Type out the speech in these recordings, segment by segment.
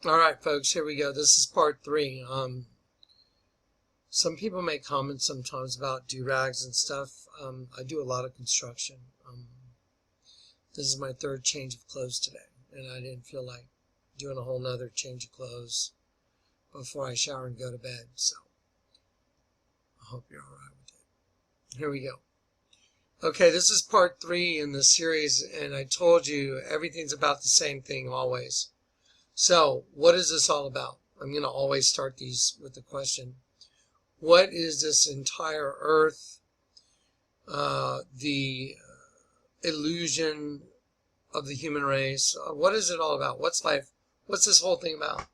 All right, folks, here we go. This is part 3. Some people make comments sometimes about do-rags and stuff. I do a lot of construction. This is my 3rd change of clothes today, and I didn't feel like doing a whole nother change of clothes before I shower and go to bed, so I hope you're all right with it. Here we go. Okay, this is part 3 in the series, and I told you everything's about the same thing always. So, what is this all about? I'm going to always start these with the question, what is this entire earth, the illusion of the human race? What is it all about? What's life? What's this whole thing about?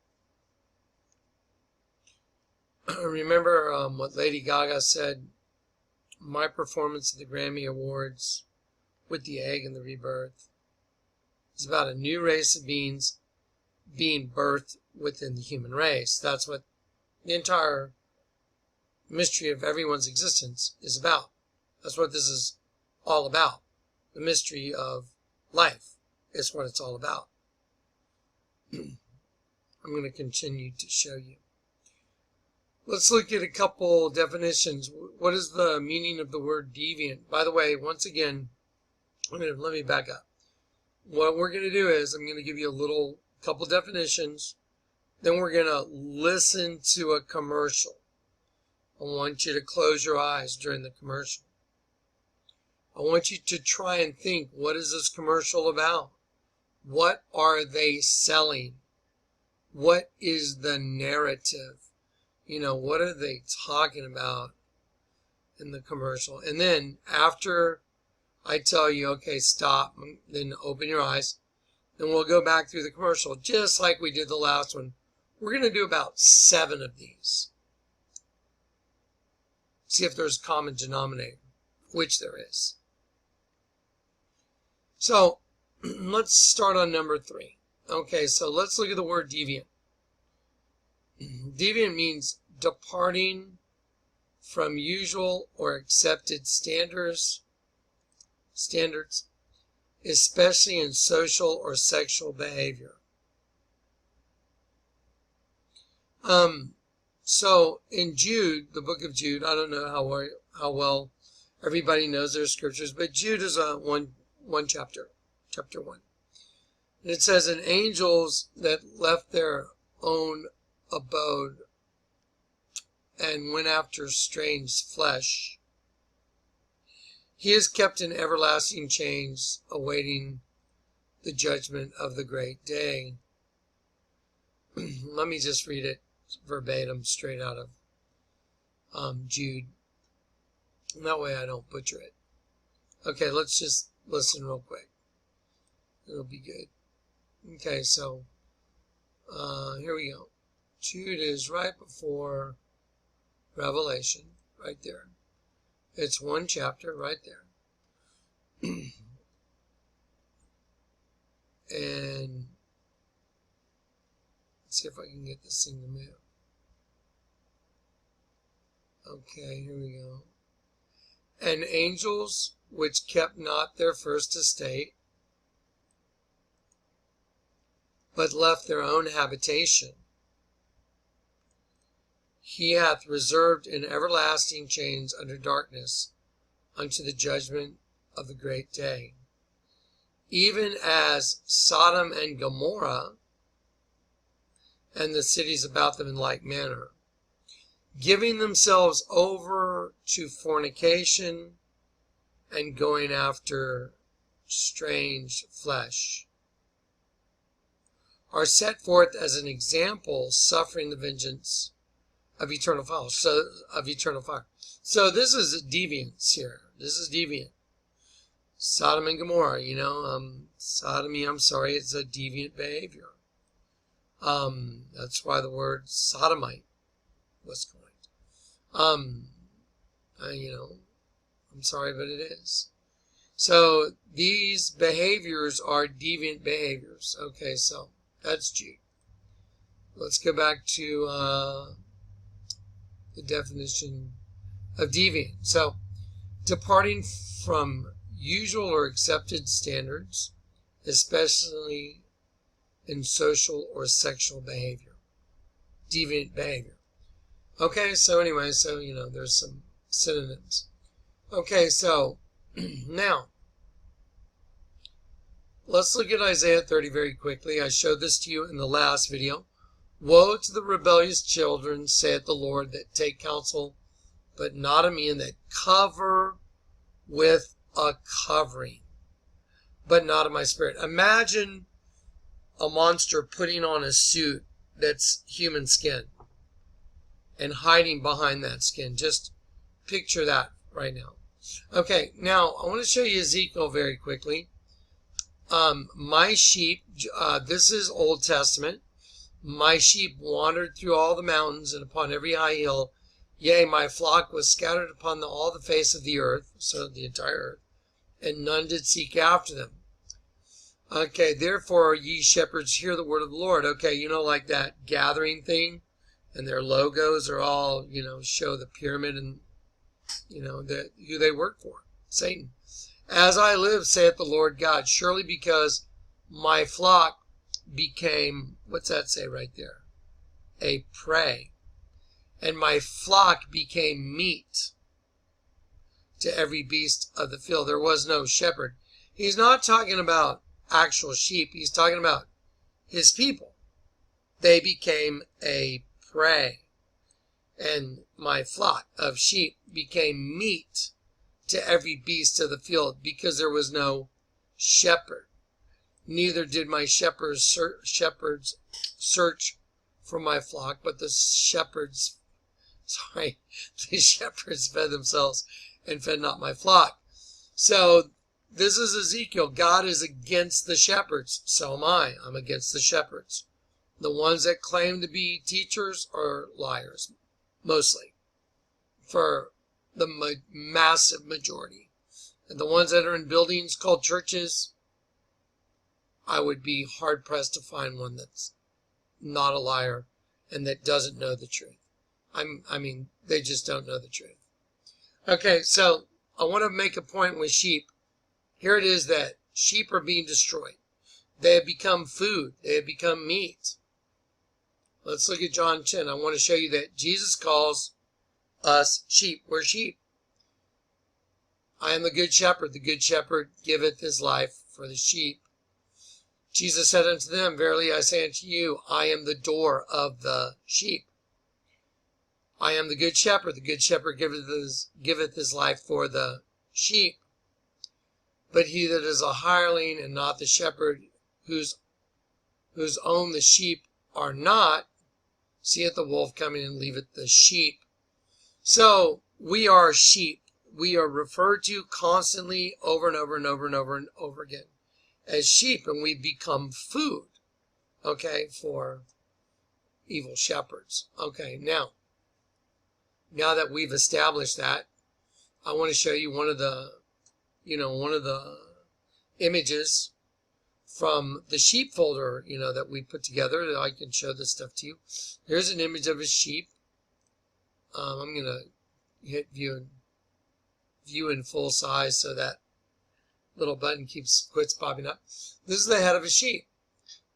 Remember what Lady Gaga said, my performance at the Grammy Awards with the egg and the rebirth is about a new race of beings being birthed within the human race. That's what the entire mystery of everyone's existence is about. That's what this is all about. The mystery of life is what it's all about. I'm going to continue to show you. Let's look at a couple definitions. What is the meaning of the word deviant? By the way, once again, let me back up. What we're going to do is I'm going to give you a couple definitions. Then we're going to listen to a commercial. I want you to close your eyes during the commercial. I want you to try and think, what is this commercial about? What are they selling? What is the narrative? What are they talking about in the commercial? And then after I tell you, okay, stop, then open your eyes. Then we'll go back through the commercial just like we did the last one. We're going to do about 7 of these. See if there's a common denominator, which there is. So let's start on number 3. Okay, so let's look at the word deviant. Deviant means departing from usual or accepted standards, especially in social or sexual behavior. So in Jude, the book of Jude, I don't know how well everybody knows their scriptures, but Jude is one chapter, chapter 1. And it says, and angels that left their own abode and went after strange flesh, he is kept in everlasting chains, awaiting the judgment of the great day. Let me just read it verbatim, straight out of Jude. And that way I don't butcher it. Okay, let's just listen real quick. It'll be good. Okay, so here we go. Jude is right before Revelation, right there. It's 1 chapter right there. And let's see if I can get this thing to move. Okay, here we go. And angels which kept not their first estate, but left their own habitation, he hath reserved in everlasting chains under darkness unto the judgment of the great day. Even as Sodom and Gomorrah and the cities about them in like manner, giving themselves over to fornication and going after strange flesh, are set forth as an example, suffering the vengeance of eternal fire. So this is deviance here. This is deviant. Sodom and Gomorrah, sodomy, it's a deviant behavior. That's why the word sodomite was coined. I'm sorry, but it is. So these behaviors are deviant behaviors. Okay, so that's Jude. Let's go back to the definition of deviant. So, departing from usual or accepted standards, especially in social or sexual behavior, deviant behavior. Okay, so anyway, so, there's some synonyms. Okay, so now, let's look at Isaiah 30 very quickly. I showed this to you in the last video. Woe to the rebellious children, saith the Lord, that take counsel, but not of me, and that cover with a covering, but not of my spirit. Imagine a monster putting on a suit that's human skin and hiding behind that skin. Just picture that right now. Okay, now I want to show you Ezekiel very quickly. My sheep, this is Old Testament. My sheep wandered through all the mountains and upon every high hill. Yea, my flock was scattered upon all the face of the earth, so the entire earth, and none did seek after them. Okay, therefore, ye shepherds, hear the word of the Lord. Okay, like that gathering thing, and their logos are all, show the pyramid and, who they work for, Satan. As I live, saith the Lord God, surely because my flock became, what's that say right there? A prey. And my flock became meat to every beast of the field. There was no shepherd. He's not talking about actual sheep. He's talking about his people. They became a prey. And my flock of sheep became meat to every beast of the field, because there was no shepherd. Neither did my shepherds search for my flock, but the shepherds fed themselves and fed not my flock. So this is Ezekiel. God is against the shepherds. So am I. I'm against the shepherds. The ones that claim to be teachers are liars, mostly, for the massive majority. And the ones that are in buildings called churches, I would be hard-pressed to find one that's not a liar and that doesn't know the truth. I mean, they just don't know the truth. Okay, so I want to make a point with sheep. Here it is that sheep are being destroyed. They have become food. They have become meat. Let's look at John 10. I want to show you that Jesus calls us sheep. We're sheep. I am the good shepherd. The good shepherd giveth his life for the sheep. Jesus said unto them, verily I say unto you, I am the door of the sheep. I am the good shepherd. The good shepherd giveth his life for the sheep. But he that is a hireling and not the shepherd, whose own the sheep are not, seeth the wolf coming and leaveth the sheep. So we are sheep. We are referred to constantly over and over and over and over and over again as sheep, and we become food, okay, for evil shepherds. Okay, now that we've established that, I want to show you one of the images from the sheep folder, that we put together. I can show this stuff to you. Here's an image of a sheep. I'm going to hit view in full size so that little button quits popping up. This is the head of a sheep.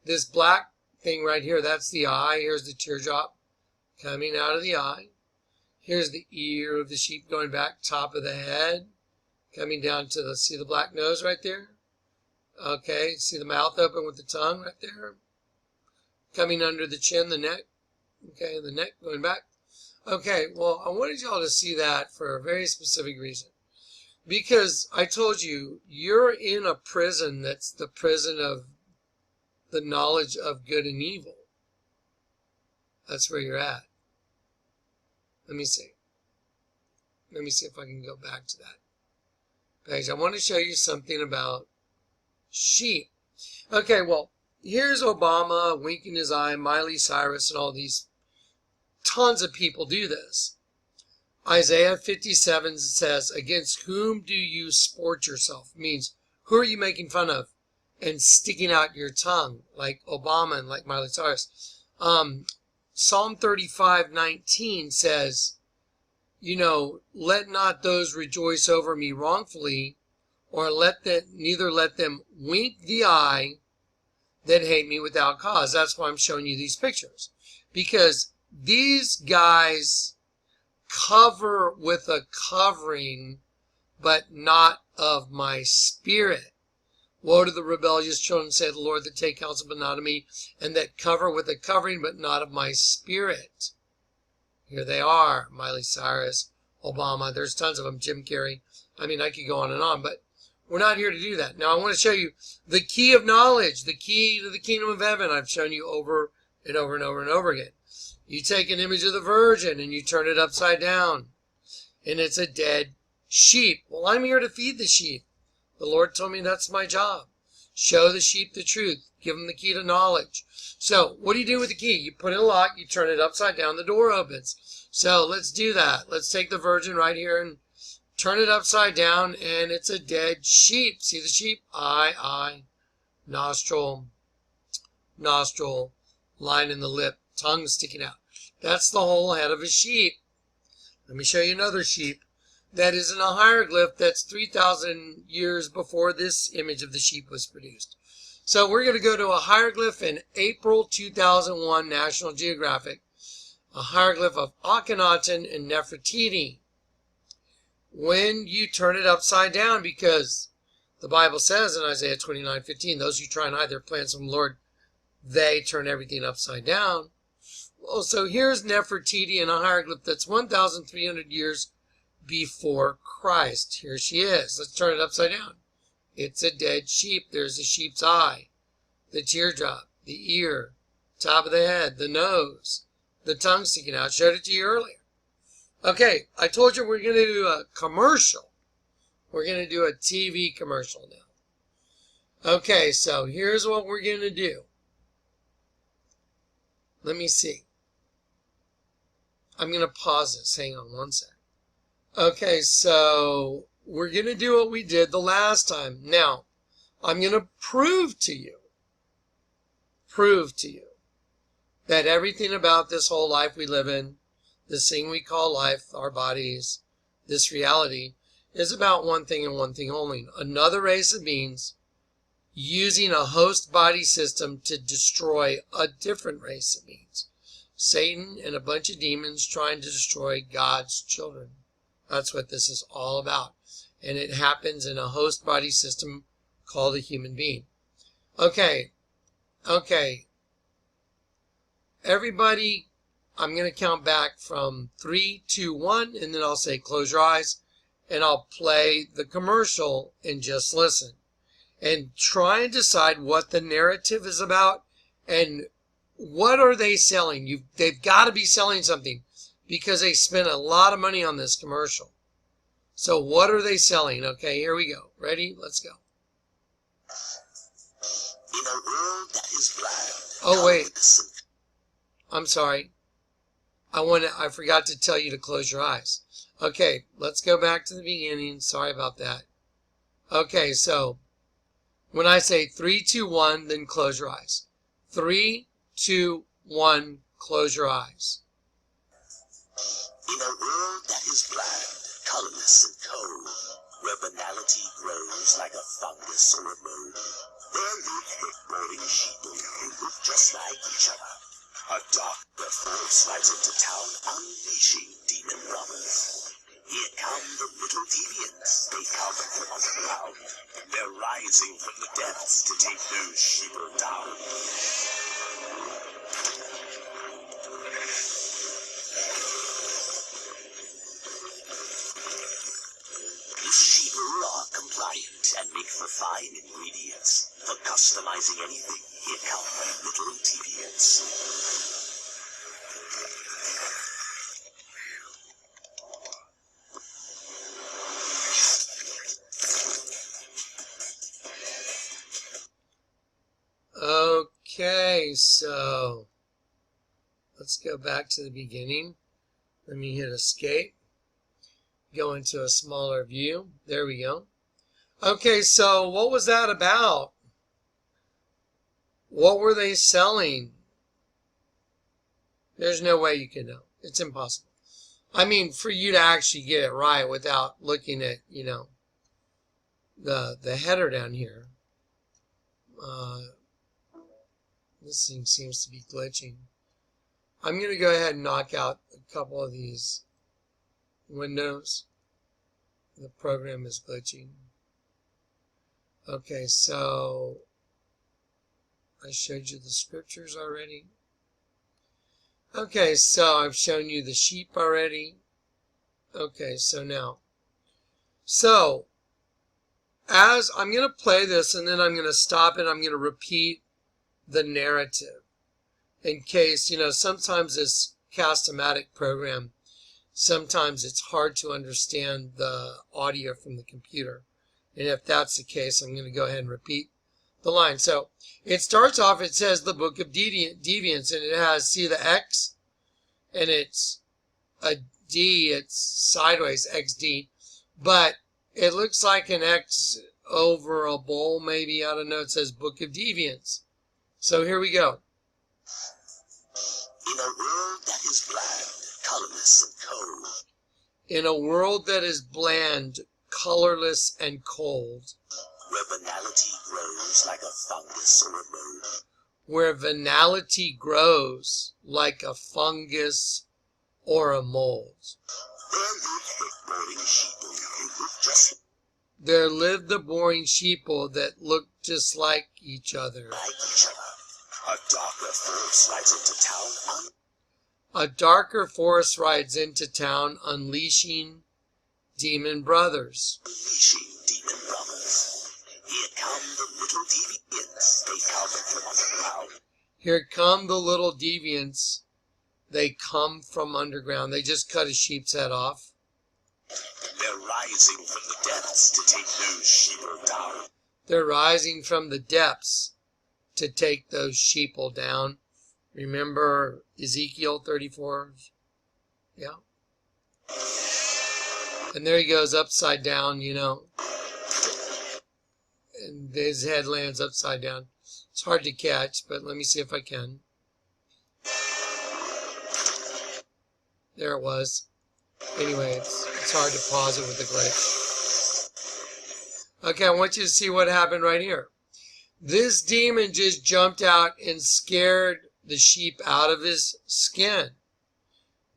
This black thing right here, that's the eye. Here's the teardrop coming out of the eye. Here's the ear of the sheep going back, top of the head, coming down to see the black nose right there? Okay, see the mouth open with the tongue right there? Coming under the chin, the neck. Okay, the neck going back. Okay, well, I wanted y'all to see that for a very specific reason. Because I told you, you're in a prison that's the prison of the knowledge of good and evil. That's where you're at. Let me see. Let me see if I can go back to that page. I want to show you something about sheep. Okay, well, here's Obama winking his eye, Miley Cyrus, and all these. Tons of people do this. Isaiah 57 says, against whom do you sport yourself? It means, who are you making fun of and sticking out your tongue like Obama and like Miley Cyrus? Psalm 35:19 says, let not those rejoice over me wrongfully, or neither let them wink the eye that hate me without cause. That's why I'm showing you these pictures. Because these guys cover with a covering, but not of my spirit. Woe to the rebellious children, saith the Lord, that take counsel but not of me, and that cover with a covering but not of my spirit. Here they are, Miley Cyrus, Obama, there's tons of them, Jim Carrey. I mean, I could go on and on, but we're not here to do that. Now, I want to show you the key of knowledge, the key to the kingdom of heaven. I've shown you over and over and over and over again. You take an image of the Virgin and you turn it upside down, and it's a dead sheep. Well, I'm here to feed the sheep. The Lord told me that's my job. Show the sheep the truth. Give them the key to knowledge. So, what do you do with the key? You put it in a lock, you turn it upside down, the door opens. So, let's do that. Let's take the Virgin right here and turn it upside down, and it's a dead sheep. See the sheep? Eye, nostril, line in the lip, tongue sticking out. That's the whole head of a sheep. Let me show you another sheep. That is in a hieroglyph that's 3,000 years before this image of the sheep was produced. So we're going to go to a hieroglyph in April 2001, National Geographic. A hieroglyph of Akhenaten and Nefertiti. When you turn it upside down, because the Bible says in Isaiah 29:15, those who try and hide their plans from the Lord, they turn everything upside down. Well, so here's Nefertiti in a hieroglyph that's 1,300 years before Christ. Here she is. Let's turn it upside down. It's a dead sheep. There's a sheep's eye, the teardrop, the ear, top of the head, the nose, the tongue sticking out. Showed it to you earlier. Okay, I told you we're going to do a commercial. We're going to do a TV commercial now. Okay, so here's what we're going to do. Let me see. I'm going to pause this. Hang on one sec. Okay, so we're going to do what we did the last time. Now, I'm going to prove to you that everything about this whole life we live in, this thing we call life, our bodies, this reality, is about one thing and one thing only. Another race of beings using a host body system to destroy a different race of beings. Satan and a bunch of demons trying to destroy God's children. That's what this is all about. And it happens in a host body system called a human being. Okay. Everybody, I'm going to count back from 3, 2, 1, and then I'll say close your eyes, and I'll play the commercial and just listen. And try and decide what the narrative is about and what are they selling. They've got to be selling something because they spent a lot of money on this commercial. So what are they selling? Okay, here we go. Ready? Let's go. In a world that is blind. Oh, wait. I'm sorry. I forgot to tell you to close your eyes. Okay, let's go back to the beginning. Sorry about that. Okay, so when I say 3, 2, 1, then close your eyes. 3, 2, 1, close your eyes. In a world that is blind, colorless and cold, where banality grows like a fungus or a mold, there live the boring sheeple who look just like each other. A darker force rides into town, unleashing demon robbers. Here come the little deviants. They come from underground. They're rising from the depths to take those sheeple down. The sheeple are compliant and make for fine ingredients. For customizing anything, here come the little deviants. Okay, so let's go back to the beginning. Let me hit escape. Go into a smaller view. There we go. Okay, so what was that about? What were they selling? There's no way you can know. It's impossible. I mean, for you to actually get it right without looking at, the header down here. This thing seems to be glitching. I'm going to go ahead and knock out a couple of these windows. The program is glitching. Okay, so I showed you the scriptures already. Okay, so I've shown you the sheep already. Okay, so now. So, as I'm going to play this and then I'm going to stop it, I'm going to repeat the narrative. In case, sometimes this cast-o-matic program, sometimes it's hard to understand the audio from the computer. And if that's the case, I'm going to go ahead and repeat the line. So it starts off, it says the book of deviance, and it has, see the X? And it's a D, it's sideways, XD. But it looks like an X over a bowl, maybe, I don't know. It says book of deviance. So here we go. In a world that is bland, colorless, and cold. In a world that is bland, colorless, and cold. Where venality grows like a fungus or a mold. Where venality grows like a fungus or a mold. There live the boring sheeple that look just like each other. A darker force rides into town. A darker force rides into town, unleashing demon brothers. Unleashing demon brothers. Here come the little deviants. They come from underground. Here come the little deviants. They come from underground. They just cut a sheep's head off. They're rising from the depths to take those sheeple down. They're rising from the depths to take those sheeple down. Remember Ezekiel 34? Yeah. And there he goes upside down, And his head lands upside down. It's hard to catch, but let me see if I can. There it was. Anyway, it's hard to pause it with the glitch. Okay, I want you to see what happened right here. This demon just jumped out and scared the sheep out of his skin.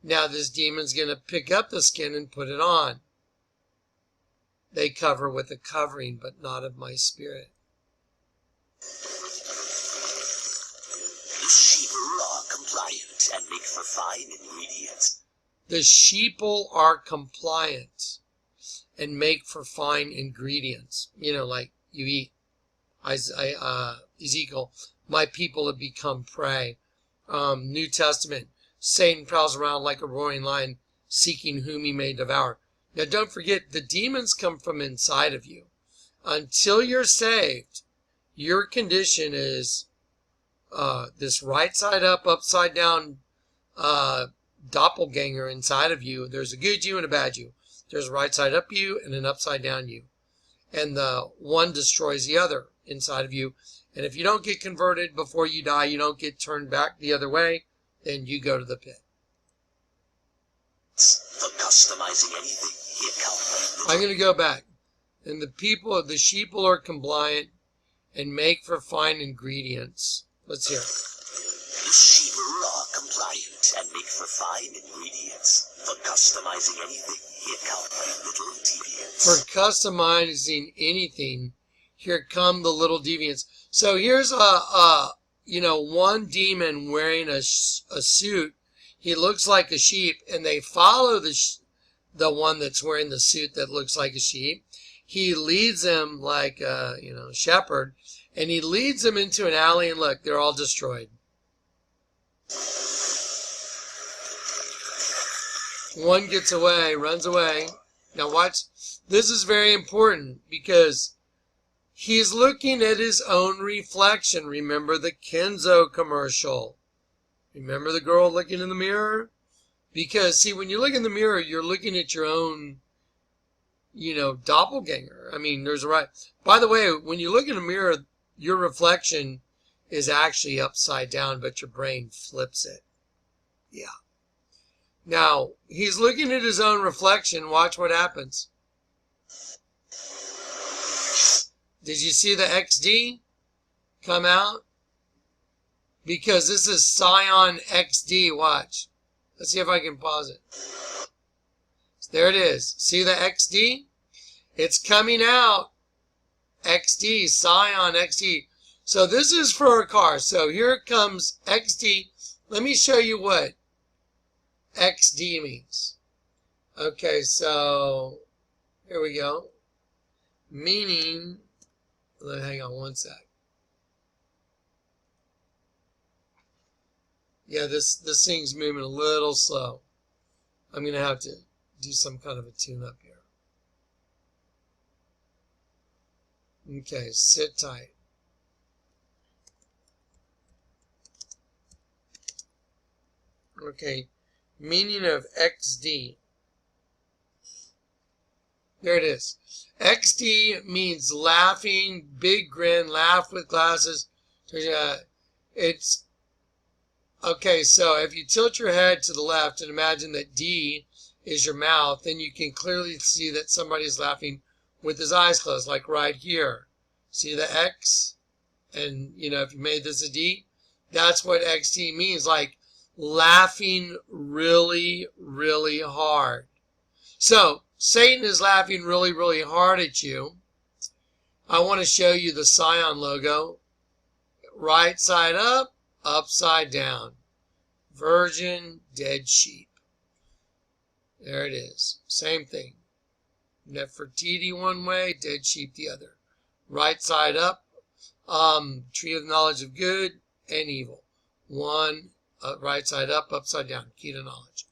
Now this demon's going to pick up the skin and put it on. They cover with a covering, but not of my spirit. The sheeple are compliant and make for fine ingredients. The sheeple are compliant and make for fine ingredients. Like you eat. Ezekiel, my people have become prey. New Testament, Satan prowls around like a roaring lion, seeking whom he may devour. Now don't forget, the demons come from inside of you. Until you're saved, your condition is this right side up, upside down doppelganger inside of you. There's a good you and a bad you. There's a right side up you and an upside down you. And the one destroys the other inside of you. And if you don't get converted before you die, you don't get turned back the other way, then you go to the pit. For customizing anything, here comes. I'm going to go back. And the sheeple are compliant and make for fine ingredients. Let's hear it. The sheeple are compliant and make for fine ingredients. For customizing anything, here come my little deviants. For customizing anything, here come the little deviants. So here's one demon wearing a suit. He looks like a sheep, and they follow the one that's wearing the suit that looks like a sheep. He leads them like a shepherd, and he leads them into an alley, and look, they're all destroyed. One gets away, runs away. Now watch. This is very important because he's looking at his own reflection. Remember the Kenzo commercial. Remember the girl looking in the mirror? Because, see, when you look in the mirror, you're looking at your own, doppelganger. I mean, there's a right. By the way, when you look in the mirror, your reflection is actually upside down, but your brain flips it. Yeah. Now, he's looking at his own reflection. Watch what happens. Did you see the XD come out? because this is Scion XD. Watch. Let's see if I can pause it. There it is. See the XD? It's coming out. XD, Scion XD. So this is for a car. So here comes XD. Let me show you what XD means. Okay, so here we go. Meaning, hang on one sec. Yeah, this thing's moving a little slow. I'm going to have to do some kind of a tune-up here. Okay, sit tight. Okay, meaning of XD. There it is. XD means laughing, big grin, laugh with glasses. It's okay, so if you tilt your head to the left and imagine that D is your mouth, then you can clearly see that somebody's laughing with his eyes closed, like right here. See the X? And, you know, if you made this a D, that's what XD means, like laughing really, really hard. So, Satan is laughing really, really hard at you. I want to show you the Scion logo. Right side up, upside down. Virgin, dead sheep. There it is. Same thing. Nefertiti one way, dead sheep the other. Right side up, tree of knowledge of good and evil. One, right side up, upside down, key to knowledge.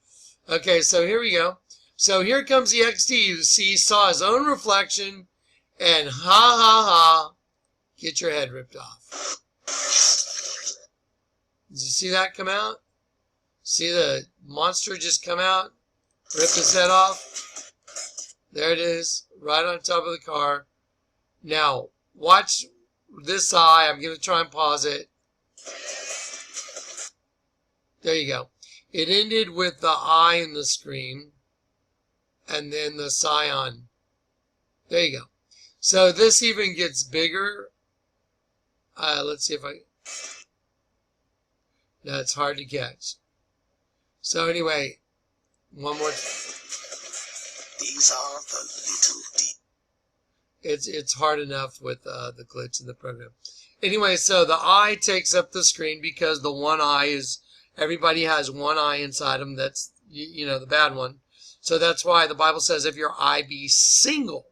Okay, so here we go. So here comes the XD. You see, saw his own reflection, and ha ha ha, get your head ripped off. Did you see that come out? See the monster just come out, rip his head off? There it is, right on top of the car. Now, watch this eye. I'm going to try and pause it. There you go. It ended with the eye in the screen, and then the Scion. There you go. So this even gets bigger. Let's see if I... No, it's hard to catch. So anyway, one more time. These are the little It's hard enough with the glitch in the program. Anyway, so the eye takes up the screen because the one eye is, everybody has one eye inside them. That's, you know, the bad one. So that's why the Bible says if your eye be single,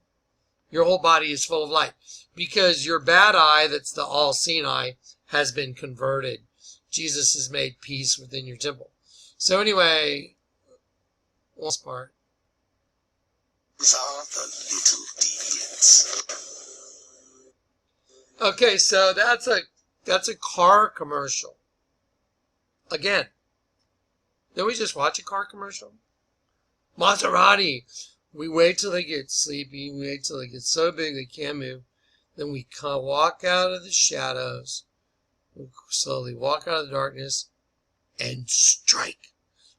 your whole body is full of light. Because your bad eye, that's the all-seeing eye, has been converted. Jesus has made peace within your temple. So anyway, last part. These are the little deviants. Okay, so that's a car commercial. Again, did we just watch a car commercial? Maserati. We wait till they get sleepy. We wait till they get so big they can't move. Then we walk out of the shadows. We slowly walk out of the darkness and strike.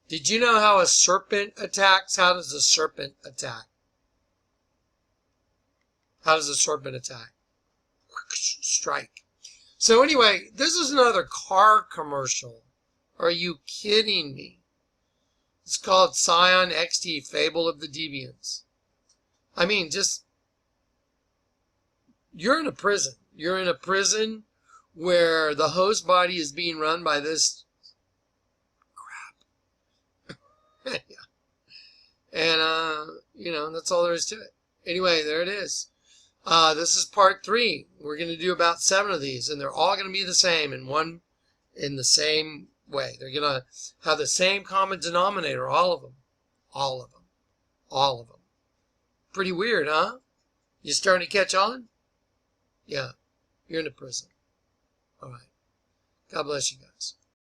Did you know how a serpent attacks? How does a serpent attack? How does a serpent attack? Strike. So anyway, this is another car commercial. Are you kidding me? It's called Scion XD, Fable of the Deviants. I mean, just, you're in a prison. You're in a prison where the host body is being run by this crap. Yeah. And, you know, that's all there is to it. Anyway, there it is. This is part 3. We're going to do about 7 of these, and they're all going to be the same in the same way. They're going to have the same common denominator, all of them. All of them. All of them. Pretty weird, huh? You starting to catch on? Yeah. You're in a prison. All right. God bless you guys.